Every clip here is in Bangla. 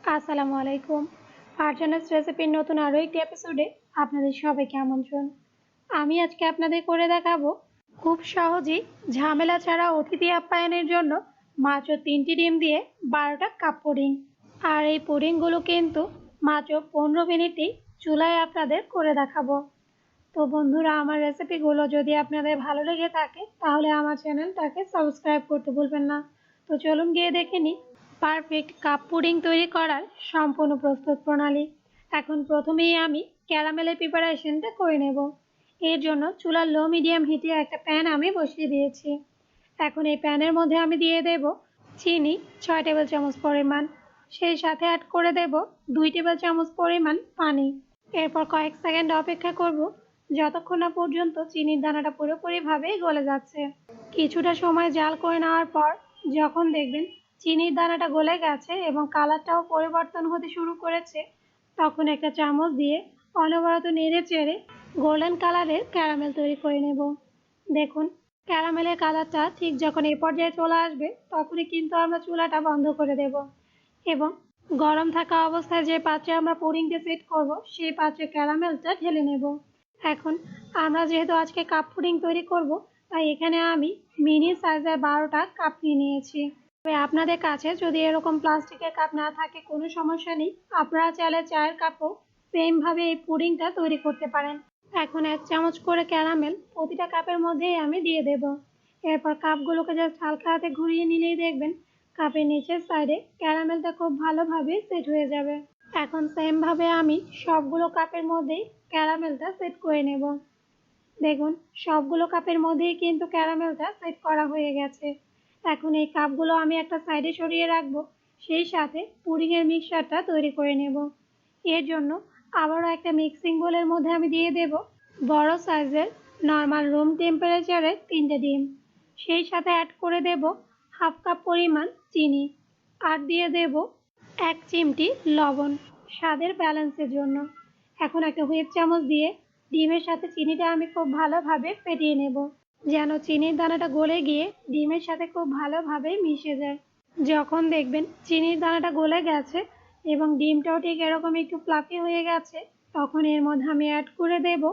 আসসালামু আলাইকুম। ফারজানাস রেসিপির নতুন আরও একটি এপিসোডে আপনাদের সবাইকে আমন্ত্রণ। আমি আজকে আপনাদের করে দেখাবো খুব সহজেই ঝামেলা ছাড়া অতিথি আপ্যায়নের জন্য মাত্র 3টি ডিম দিয়ে 12টা কাপ পুডিং। আর এই পুডিংগুলো কিন্তু মাত্র 15 মিনিটেই চুলায় আপনাদের করে দেখাবো। তো বন্ধুরা, আমার রেসিপিগুলো যদি আপনাদের ভালো লেগে থাকে তাহলে আমার চ্যানেলটাকে সাবস্ক্রাইব করতে ভুলবেন না। তো চলুন গিয়ে দেখে নিই পারফেক্ট কাপ পুডিং তৈরি করার সম্পূর্ণ প্রস্তুত প্রণালী। এখন প্রথমেই আমি ক্যারামেলের প্রিপারেশনটা করে নেব। এর জন্য চুলার লো মিডিয়াম হিটে একটা প্যান আমি বসিয়ে দিয়েছি। এখন এই প্যানের মধ্যে আমি দিয়ে দেব চিনি 6 টেবিল চামচ পরিমাণ, সেই সাথে অ্যাড করে দেব 2 টেবিল চামচ পরিমাণ পানি। এরপর কয়েক সেকেন্ড অপেক্ষা করব যতক্ষণ না পর্যন্ত চিনির দানাটা পুরোপুরিভাবে গলে যাচ্ছে। কিছুটা সময় জাল করে নেওয়ার পর যখন দেখবেন চিনির দানাটা গলে গেছে এবং কালারটাও পরিবর্তন হতে শুরু করেছে, তখন একটা চামচ দিয়ে অনবরত নেড়ে চেড়ে গোল্ডেন কালারের ক্যারামেল তৈরি করে নেব। দেখুন, ক্যারামেলের কালারটা ঠিক যখন এই পর্যায়ে চলে আসবে তখনই কিন্তু আমরা চুলাটা বন্ধ করে দেব এবং গরম থাকা অবস্থায় যে পাত্রে আমরা পুডিংটা সেট করব সেই পাত্রে ক্যারামেলটা ঢেলে নেব। এখন আমরা যেহেতু আজকে কাপ পুডিং তৈরি করব, তাই এখানে আমি মিনি সাইজের 12টা কাপ নিয়ে নিয়েছি। তবে আপনাদের কাছে যদি এরকম প্লাস্টিকের কাপ না থাকে কোনো সমস্যা নেই, আপনারা চাইলে চায়ের কাপও সেমভাবে এই পুডিংটা তৈরি করতে পারেন। এখন 1 চামচ করে ক্যারামেল প্রতিটা কাপের মধ্যেই আমি দিয়ে দেব। এরপর কাপগুলোকে জাস্ট হালকা হাতে ঘুরিয়ে নিলেই দেখবেন কাপের নিচের সাইডে ক্যারামেলটা খুব ভালোভাবে সেট হয়ে যাবে। এখন সেমভাবে আমি সবগুলো কাপের মধ্যেই ক্যারামেলটা সেট করে নেব। দেখুন, সবগুলো কাপের মধ্যেই কিন্তু ক্যারামেলটা সেট করা হয়ে গেছে। এখন এই কাপগুলো আমি একটা সাইডে সরিয়ে রাখবো, সেই সাথে পুডিংয়ের মিক্সচারটা তৈরি করে নেব। এর জন্য আবারও একটা মিক্সিং বোলের মধ্যে আমি দিয়ে দেব বড় সাইজের নর্মাল রুম টেম্পারেচারের 3টে ডিম, সেই সাথে অ্যাড করে দেব হাফ কাপ পরিমাণ চিনি, আর দিয়ে দেব 1 চিমটি লবণ স্বাদের ব্যালেন্সের জন্য। এখন একটা হুইপ চামচ দিয়ে ডিমের সাথে চিনিটা আমি খুব ভালোভাবে ফেটিয়ে নেব, যেন চিনির দানাটা গলে গিয়ে ডিমের সাথে খুব ভালোভাবে মিশে যায়। যখন দেখবেন চিনির দানাটা গলে গেছে এবং ডিমটাও ঠিক এরকম একটু ফ্লাফি হয়ে গেছে, তখন এর মধ্যে আমি অ্যাড করে দেব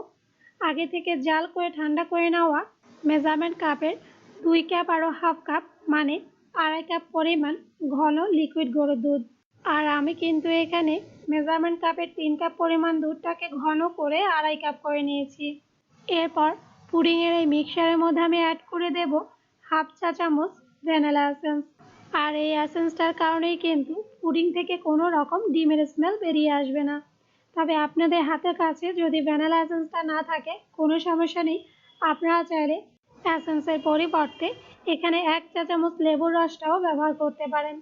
আগে থেকে জাল করে ঠান্ডা করে নেওয়া মেজারমেন্ট কাপের 2 কাপ আরও হাফ কাপ মানে 2.5 কাপ পরিমাণ ঘন লিকুইড গরুর দুধ। আর আমি কিন্তু এখানে মেজারমেন্ট কাপের 3 কাপ পরিমাণ দুধটাকে ঘন করে 2.5 কাপ করে নিয়েছি। এরপর পুডিংয়ের এই মিক্সচারের মধ্যে আমি অ্যাড করে দেব হাফ চা চামচ ভ্যানিলা এসেন্স। আর এই এসেন্সটার কারণেই কিন্তু পুডিং থেকে কোনো রকম ডিমের স্মেল বেরিয়ে আসবে না। তবে আপনাদের হাতের কাছে যদি ভ্যানিলা এসেন্সটা না থাকে কোনো সমস্যা নেই, আপনারা চাইলে এসেন্সের পরিবর্তে এখানে 1 চা চামচ লেবুর রসটাও ব্যবহার করতে পারেন।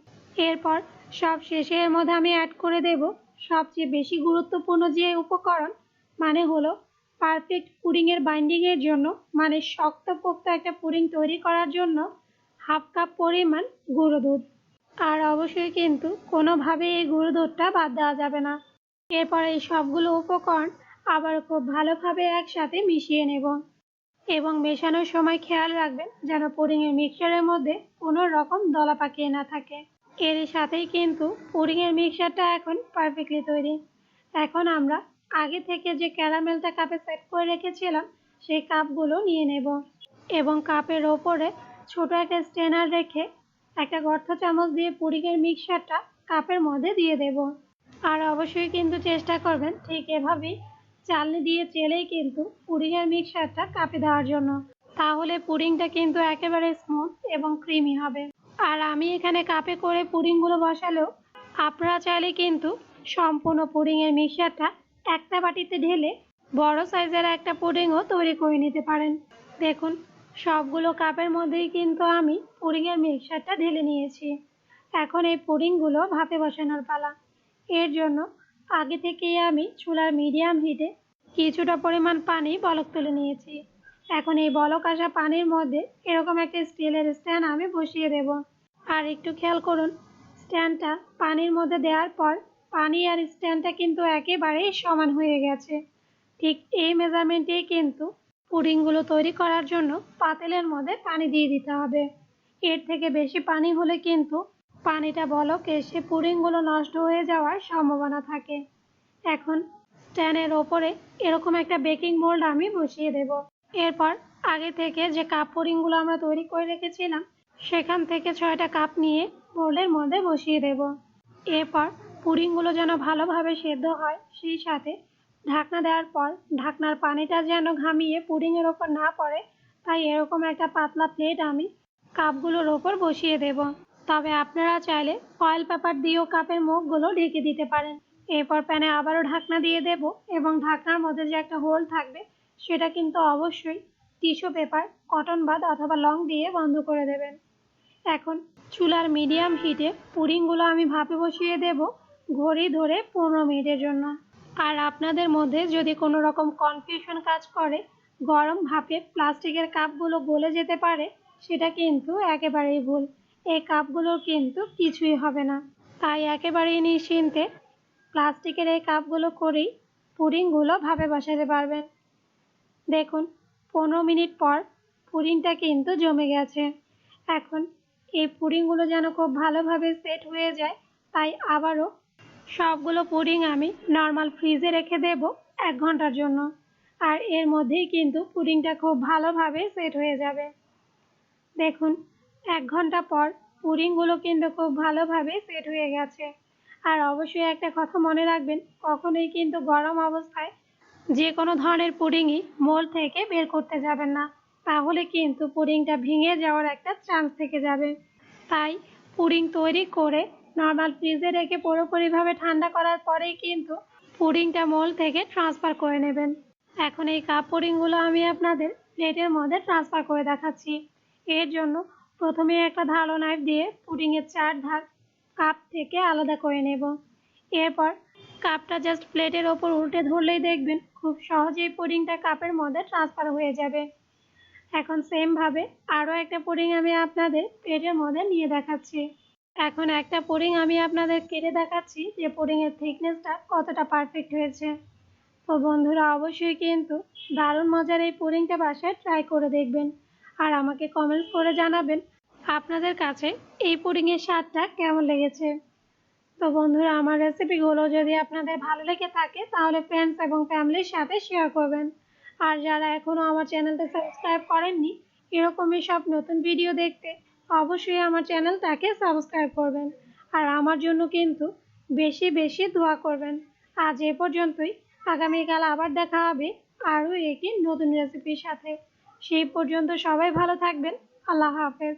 এরপর সব শেষে এর মধ্যে আমি অ্যাড করে দেব সবচেয়ে বেশি গুরুত্বপূর্ণ যে উপকরণ, মানে হলো পারফেক্ট পুডিংয়ের বাইন্ডিংয়ের জন্য, মানে শক্তপোক্ত একটা পুডিং তৈরি করার জন্য হাফ কাপ পরিমাণ গুঁড়ো দুধ। আর অবশ্যই কিন্তু কোনোভাবেই এই গুঁড়ো দুধটা বাদ দেওয়া যাবে না। এরপর এই সবগুলো উপকরণ আবার খুব ভালোভাবে একসাথে মিশিয়ে নেব এবং মেশানোর সময় খেয়াল রাখবেন যেন পুডিংয়ের মিক্সচারের মধ্যে কোনো রকম দলা পাকিয়ে না থাকে। এর সাথেই কিন্তু পুডিংয়ের মিক্সচারটা এখন পারফেক্টলি তৈরি। এখন আমরা আগে থেকে যে ক্যারামেলটা কাপে সেট করে রেখেছিলাম সেই কাপগুলো নিয়ে নেব এবং কাপের ওপরে ছোট একটা স্ট্রেনার রেখে একটা গর্ত চামচ দিয়ে পুডিংয়ের মিক্সচারটা কাপের মধ্যে দিয়ে দেব। আর অবশ্যই কিন্তু চেষ্টা করবেন ঠিক এভাবেই চালনি দিয়ে চেলেই কিন্তু পুডিংয়ের মিক্সচারটা কাপে দেওয়ার জন্য, তাহলে পুডিংটা কিন্তু একেবারে স্মুথ এবং ক্রিমি হবে। আর আমি এখানে কাপে করে পুডিংগুলো বসালেও আপনারা চাইলে কিন্তু সম্পূর্ণ পুডিংয়ের মিক্সচারটা একটা বাটিতে ঢেলে বড় সাইজের একটা পুডিংও তৈরি করে নিতে পারেন। দেখুন, সবগুলো কাপের মধ্যেই কিন্তু আমি পুডিংয়ের মিক্সচারটা ঢেলে নিয়েছি। এখন এই পুডিংগুলো ভাপে বসানোর পালা। এর জন্য আগে থেকেই আমি চুলার মিডিয়াম হিটে কিছুটা পরিমাণ পানি বলক তুলে নিয়েছি। এখন এই বলক আসা পানির মধ্যে এরকম একটা স্টিলের স্ট্যান্ড আমি বসিয়ে দেব। আর একটু খেয়াল করুন, স্ট্যান্ডটা পানির মধ্যে দেওয়ার পর পানি আর স্ট্যান্ডটা কিন্তু একেবারেই সমান হয়ে গেছে। ঠিক এই মেজারমেন্টেই কিন্তু পুডিংগুলো তৈরি করার জন্য পাতিলের মধ্যে পানি দিয়ে দিতে হবে। এর থেকে বেশি পানি হলে কিন্তু পানিটা বলকে এসে পুডিংগুলো নষ্ট হয়ে যাওয়ার সম্ভাবনা থাকে। এখন স্ট্যান্ডের ওপরে এরকম একটা বেকিং মোল্ড আমি বসিয়ে দেব। এরপর আগে থেকে যে কাপ পুডিংগুলো আমরা তৈরি করে রেখেছিলাম সেখান থেকে 6টা কাপ নিয়ে মোল্ডের মধ্যে বসিয়ে দেব। এরপর পুডিংগুলো যেন ভালোভাবে সেদ্ধ হয় সেই সাথে ঢাকনা দেওয়ার পর ঢাকনার পানিটা যেন ঘামিয়ে পুডিংয়ের ওপর না পড়ে, তাই এরকম একটা পাতলা প্লেট আমি কাপগুলোর ওপর বসিয়ে দেব। তবে আপনারা চাইলে ফয়েল পেপার দিয়েও কাপের মুখগুলো ঢেকে দিতে পারেন। এরপর প্যানে আবারও ঢাকনা দিয়ে দেব এবং ঢাকনার মধ্যে যে একটা হোল থাকবে সেটা কিন্তু অবশ্যই টিস্যু পেপার, কটন বাড অথবা লং দিয়ে বন্ধ করে দেবেন। এখন চুলার মিডিয়াম হিটে পুডিংগুলো আমি ভাপে বসিয়ে দেব ঘড়ি ধরে 15 মিনিটের জন্য। আর আপনাদের মধ্যে যদি কোনো রকম কনফিউশন কাজ করে গরম ভাপে প্লাস্টিকের কাপগুলো গলে যেতে পারে, সেটা কিন্তু একেবারেই ভুল। এই কাপগুলোর কিন্তু কিছুই হবে না। তাই একেবারেই নিশ্চিন্তে প্লাস্টিকের এই কাপগুলো করেই পুডিংগুলো ভাপে বসাতে পারবেন। দেখুন 15 মিনিট পর পুডিংটা কিন্তু জমে গেছে। এখন এই পুডিংগুলো যেন খুব ভালোভাবে সেট হয়ে যায়, তাই আবারও সবগুলো পুডিং আমি নর্মাল ফ্রিজে রেখে দেব 1 ঘন্টার জন্য। আর এর মধ্যেই কিন্তু পুডিংটা খুব ভালোভাবে সেট হয়ে যাবে। দেখুন 1 ঘন্টা পর পুডিংগুলো কিন্তু খুব ভালোভাবে সেট হয়ে গেছে। আর অবশ্যই একটা কথা মনে রাখবেন, কখনোই কিন্তু গরম অবস্থায় যে কোনো ধরনের পুডিংই মোল্ড থেকে বের করতে যাবেন না, তাহলে কিন্তু পুডিংটা ভেঙে যাওয়ার একটা চান্স থেকে যাবে। তাই পুডিং তৈরি করে নর্মাল ফ্রিজে রেখে পুরোপুরিভাবে ঠান্ডা করার পরেই কিন্তু পুডিংটা মোল্ড থেকে ট্রান্সফার করে নেবেন। এখন এই কাপ পুডিংগুলো আমি আপনাদের প্লেটের মধ্যে ট্রান্সফার করে দেখাচ্ছি। এর জন্য প্রথমে একটা ধারালো নাইফ দিয়ে পুডিংয়ের 4 ধার কাপ থেকে আলাদা করে নেব। এরপর কাপটা জাস্ট প্লেটের ওপর উল্টে ধরলেই দেখবেন খুব সহজেই পুডিংটা কাপের মধ্যে ট্রান্সফার হয়ে যাবে। এখন সেমভাবে আরও একটা পুডিং আমি আপনাদের প্লেটের মধ্যে নিয়ে দেখাচ্ছি। এখন একটা পুডিং আমি আপনাদের কেটে দেখাচ্ছি যে পুডিংয়ের থিকনেসটা কতটা পারফেক্ট হয়েছে। তো বন্ধুরা অবশ্যই কিন্তু দারুণ মজার এই পুডিংটা বাসায় ট্রাই করে দেখবেন আর আমাকে কমেন্টস করে জানাবেন আপনাদের কাছে এই পুডিংয়ের স্বাদটা কেমন লেগেছে। তো বন্ধুরা আমার রেসিপিগুলো যদি আপনাদের ভালো লেগে থাকে তাহলে ফ্রেন্ডস এবং ফ্যামিলির সাথে শেয়ার করবেন। আর যারা এখনও আমার চ্যানেলটা সাবস্ক্রাইব করেননি এরকমই সব নতুন ভিডিও দেখতে অবশ্যই আমার চ্যানেলটাকে সাবস্ক্রাইব করবেন। আর আমার জন্য কিন্তু বেশি বেশি দোয়া করবেন। আজ এ পর্যন্তই, আগামীকাল আবার দেখা হবে আরও একটি নতুন রেসিপির সাথে। সেই পর্যন্ত সবাই ভালো থাকবেন। আল্লাহ হাফেজ।